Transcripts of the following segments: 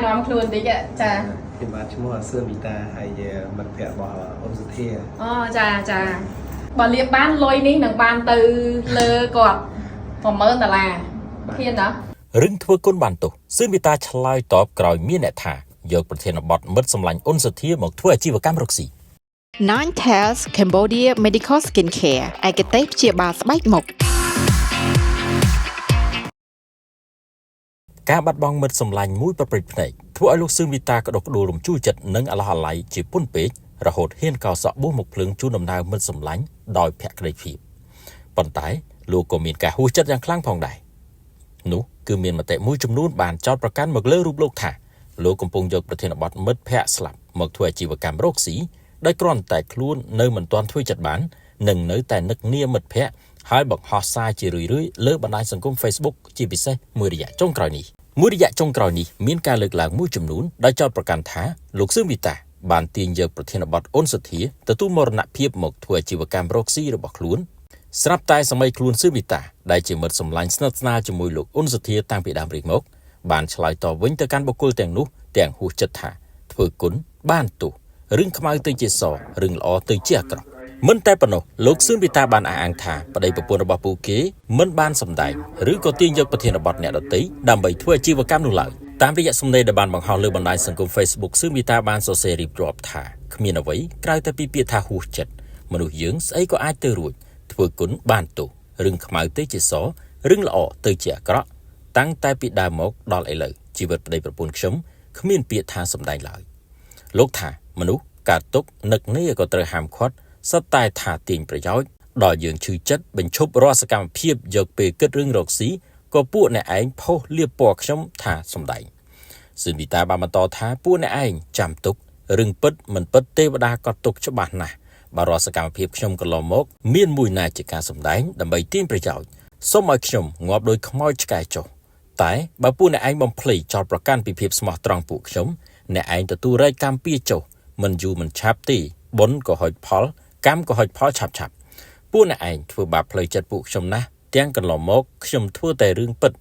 น้อมครูนดิจ้าเป็นบาชั่วโมงเสื้อมีตาไอมันแผลบ่ออมสุเทียอ๋อจ้าบ่เรียบบ้านลอยนี่หนังบ้านตือเลอกอดผมเมื่อแต่ละเพี้ยนเนาะรึงทั่วก้นบานตุซึ่งมีตาชลายตอบกรอยมีเนธายกประเทศบดมัดสำลังอ้นสุเทียหมกทั่วชีวกรรมรักษีNine Tails Cambodia Medical Skincare ឯកទេសព្យាបាលស្បែកមុខការបាត់បង់មិត្តសម្លាញ់មួយប្រព្រឹត្តភ្នែកធ្វើឲ្យលោកសឿងវីតាក្តុកក្តួលរំជួលចិត្តនិងអាឡោះអាល័យជាពុនពេករហូតហ៊ានកោសក់បួសមុខភ្លើងជូនដំណើរមិត្តសម្លាញ់ដោយភក្តីភាពប៉ុន្តែលោកក៏មានការហួសចិត្តយ៉ាងខ្លាំងផងដែរនោះគឺមានមតិមួយចំនួនបានចោទប្រកាន់មកលើរូបលោកថាលោកកំពុងយកប្រធានបទមិត្តភក្តិស្លាប់មកធ្វើអាជីវកម្មរកស៊ីដោយគ្រាន់តែខ្លួននៅមិនទាន់ធ្វើចិត្តបាននិងនៅតែនឹកនាមិត្តភក្តិហើយបង្ហោះសារជារឿយៗលើបណ្ដាញសង្គម Facebook ជាពិសេសមួយរយៈចុងក្រោយនេះមានការលើកឡើងមួយចំនួនដោយចោទប្រកាន់ថាលោកសឿងវីតាបានទាញយកប្រធានបទអូនសុធាទទួលមរណភាពមកធ្វើអាជីវកម្មរកស៊ីរបស់ខ្លួនស្រាប់តែសម័យខ្លួនសឿងវីតាដែលជាមិត្តសម្លាញ់ស្និទ្ធស្នាលជាមួយលោកអូនសុធាតាំងពីដើមរៀងមកបានឆ្លើយតបវិញទៅកាន់បុគ្គលទាំងនោះទាំងហួសចិត្តថាធ្វើគុណបានទោសរឿងខ្មៅទៅជាសរឿងល្អទៅជាអាក្រក់មិនតែប៉ុណ្ណោះលោកសឿងវីតាបានអះអាងថាប្តីប្រពន្ធរបស់ពួកគេមិនបានសម្ដែងឬក៏ទាញយកប្រធានបទអ្នកដទៃដើម្បីធ្វើអាជីវកម្មនោះឡើយតាមរយៈសំណេរដែលបានបង្ហោះលើបណ្ដាញសង្គម Facebook សឿងវីតាបានសរសេររៀបរាប់ថាគ្មានអ្វីក្រៅតែពីពាក្យថាហួសចិត្តមនុស្សយើងស្អីក៏អាចទៅរួចធ្វើគុណបានទោសរឿងខ្មៅទៅជាសរឿងល្អទៅជាអាក្រក់តាំងតែពីដើមមកដល់ឥឡូវជីវិតប្តីប្រពន្ធខ្ញុំគ្មានពាក្យថាសម្ដែងឡើយលោកថាមនុស្សកើតទុកនឹកនេះក៏ត្រូវហាមឃាត់សត្វតែថាទាញប្រយោជន៍ដល់យើងឈឺចិត្តបញ្ឈប់រាល់សកម្មភាពយកពេលគិតរឿងរកស៊ីក៏ពួកអ្នកឯងផុសលៀបពណ៌ខ្ញុំថាសម្ដែងសឿងវីតាបានបន្តថាពួកអ្នកឯងចាំទុករឿងពិតមិនពិតទេវតាក៏ទុកច្បាស់ណាស់បើរាល់សកម្មភាពខ្ញុំកន្លងមកមានមួយណាជាការសម្ដែងដើម្បីទាញប្រយោជន៍សូមឲ្យខ្ញុំងាប់ដោយខ្មោចឆ្កែចុះតែបើពួកអ្នកឯងបំភ្លៃចោលប្រកាន់ពីភាពស្មោះត្រង់ពួកខ្ញុំអ្នកឯងទទួលរែកកម្មពៀចុះមិនយូរមិនឆាប់ទេបុណ្យក៏ហុចផលកម្មក៏ហុចផលឆាប់ពួកអ្នកឯងធ្វើបាបផ្លូវចិត្តពួកខ្ញុំណាស់ទាំងកន្លងមកខ្ញុំធ្វើតែរឿងពិត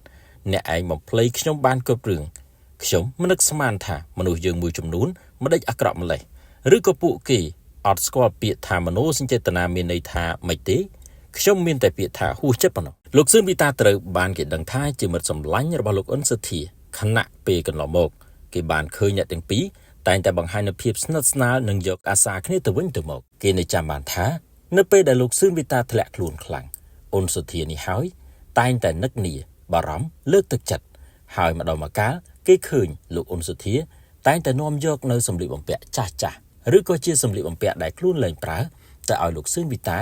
អ្នកឯងបំភ្លៃខ្ញុំបានគ្រប់រឿងខ្ញុំមិននឹកស្មានថាមនុស្សយើងមួយចំនួនមិនដេចអាក្រក់ម្លេះឬក៏ពួកគេអត់ស្គាល់ពាក្យថាមនោសញ្ចេតនាមានន័យថាមិនទេខ្ញុំមានតែពាក្យថាហួសចិត្តប៉ុណ្ណោះលោកសឿងវីតាត្រូវបានគេដឹងថាជាមិត្តសម្លាញ់របស់លោកអ៊ុនសុធាខណៈពេលកន្លងមកគេបានឃើញអ្នកទាំងពីរតែងតែបង្ហាញនូវភាពស្និទ្ធស្នាលនិងយកអាសាគ្នាទៅវិញទៅមកគេនៅចាំបានថានៅពេលដែលលោកសឿងវីតាធ្លាក់ខ្លួនខ្លាំងអ៊ុនសុធានេះហើយតែងតែនឹកនាបារម្ភលើកទឹកចិត្តហើយម្ដងម្កាលគេឃើញលោកអ៊ុនសុធាតែងតែនាំយកនៅសម្លៀកបំពាក់ចាស់ឬក៏ជាសម្លៀកបំពាក់ដែលខ្លួនលែងប្រើទៅឲ្យលោកសឿងវីតា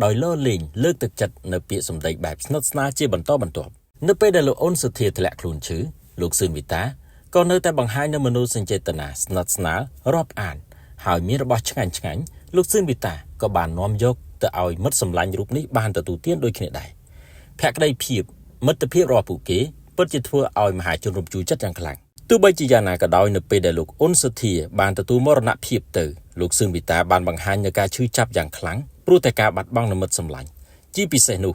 ដោយលលេងលើកទឹកចិត្តនៅពាក្យសម្ដីបែបស្និទ្ធស្នាលជាបន្តបន្ទាប់នៅពេលដែលលោកអ៊ុនសុធាធ្លាក់ខ្លួនឈឺលោកសឿងវីតាក៏នៅតែបង្ហាញនូវមនោសញ្ចេតនាស្និទ្ធស្នាលរាប់អានហើយមានរបស់ឆ្ងាញ់លោកសឿងវីតាក៏បាននាំយកទៅឲ្យមិត្តសម្លាញ់រូបនេះបានទទួលទានដូចគ្នាដែរភក្តីភាពមិត្តភាពរបស់ពួកគេពិតជាធ្វើឲ្យមហាជនរំជួលចិត្តយ៉ាងខ្លាំងទោះបីជាយ៉ាងណាក៏ដោយនៅពេលដែលលោកអ៊ុនសុធាបានទទួលមរណភាពទៅលោកសឿងវីតាបានបង្ហាញនូវការឈឺចាប់យ៉ាងខ្លាំងព្រោះតែការបាត់បង់មិត្តសម្លាញ់ជាពិសេសនោះ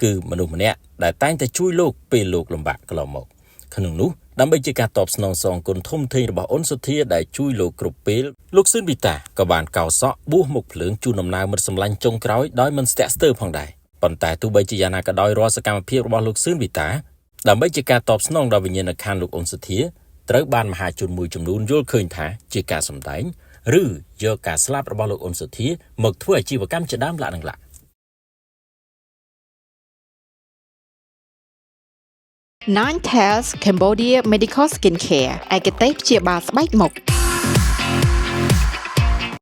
គឺមនុស្សម្នាក់ដែលតែងតែជួយលោកពេលលោកលំបាកកន្លងមកក្នុងនោះដើម្បីជាការតបស្នងសងគុណធំធេងរបស់អ៊ុនសុធាដែលជួយលោកគ្រប់ពេលលោកសឿងវីតាក៏បានកោសក់បួសមុខភ្លើងជូនដំណើរមិត្តសម្លាញ់ចុងក្រោយដោយមិនស្ទាក់ស្ទើរផងដែរប៉ុន្តែទោះបីជាយ៉ាងណាក៏ដោយរាល់សកម្មភាពរបស់លោកសឿងវីតាដើម្បីជាការតបស្នងដល់វិញ្ញាណក្ខន្ធលោកអ៊ុនសុធាត្រូវបានមហាជនមួយចំនួនយល់ឃើញថាជាការសម្ដែងឬយកការស្លាប់របស់លោកអ៊ុនសុធាមកធ្វើអាជីវកម្មជាដើមឡាក់នឹងឡាក់ Nine Tails Cambodia Medical Skincare ឯកទេសព្យាបាលស្បែកមុខ